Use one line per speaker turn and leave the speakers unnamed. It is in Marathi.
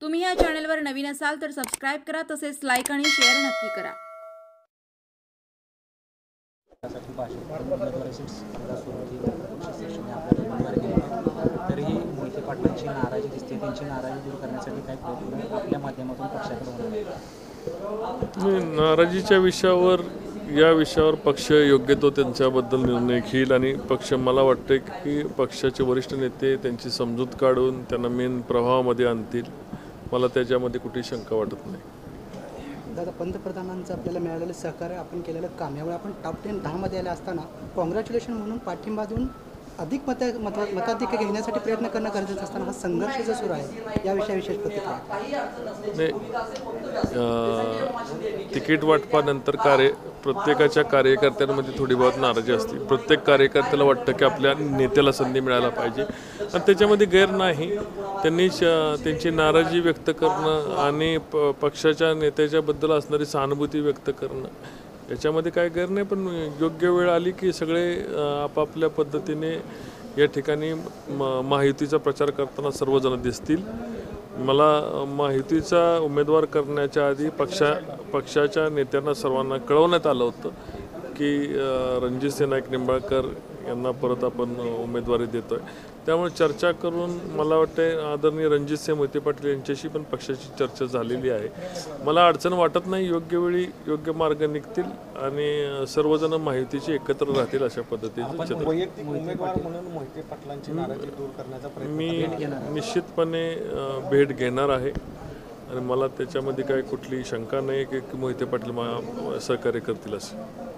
तुम्ही या चॅनलवर नवीन असाल तर सबस्क्राइब करा, तसेच लाईक आणि शेअर नक्की करा.
तरीही मोहिते पाटलांची नाराजी दिसते, त्यांची नाराजी दूर करण्यासाठी काही प्रयत्न आपल्या माध्यमातून पक्षाकडे होणार.
नाराजीच्या विषयावर या विषयावर पक्ष योग्य तो त्यांच्याबद्दल निर्णय घेईल आणि पक्ष मला वाटते की पक्षाचे वरिष्ठ नेते त्यांची समजूत काढून त्यांना मेन प्रवाहामध्ये आणतील. मला त्याच्यामध्ये कुठेही शंका वाटत नाही.
दादा, पंतप्रधानांचं आपल्याला मिळालेलं सहकार्य, आपण केलेलं काम, यामुळे आपण टॉप 10 मध्ये आले असताना कॉंग्रॅच्युलेशन म्हणून पाठिंबा देऊन अधिक मताधिक्य घेण्यासाठी प्रयत्न करणं गरजेचं असताना हा संघर्ष जो सुरू आहे याविषयी विशेष प्रतिक्रिया.
तिकीट वाटपानंतर प्रत्येकाच्या कार्यकर्त्यांमध्ये थोडी बहुत नाराजी असते. प्रत्येक कार्यकर्त्याला वाटतं की आपल्या नेत्याला संधी मिळायला पाहिजे आणि त्याच्यामध्ये गैर नाही. त्यांनी त्यांची नाराजी व्यक्त करणं आणि पक्षाच्या नेत्याच्याबद्दल असणारी सहानुभूती व्यक्त करणं याच्यामध्ये काय गैर नाही. पण योग्य वेळ आली की सगळे आपापल्या पद्धतीने या ठिकाणी महायुतीचा प्रचार करताना सर्वजण दिसतील. मला महायुतीचा उमेदवार करण्याच्या आधी पक्षाच्या नेत्यांना सर्वांना कळवण्यात आलं होतं की रणजितसिंह नाईक निंबाळकर यांना परत आपण उमेदवारी देतो आहे. त्यामुळे चर्चा करून मला वाटतं आदरणीय रणजितसिंह मोहिते पाटील यांच्याशी पण पक्षाची चर्चा झालेली आहे. मला अडचण वाटत नाही. योग्य वेळी योग्य मार्ग निघतील आणि सर्वजण महायुतीचे एकत्र राहतील अशा पद्धतीचं मी निश्चितपणे भेट घेणार आहे आणि मला त्याच्यामध्ये काही कुठली शंका नाही की मोहिते पाटील सहकार्य करतील असं.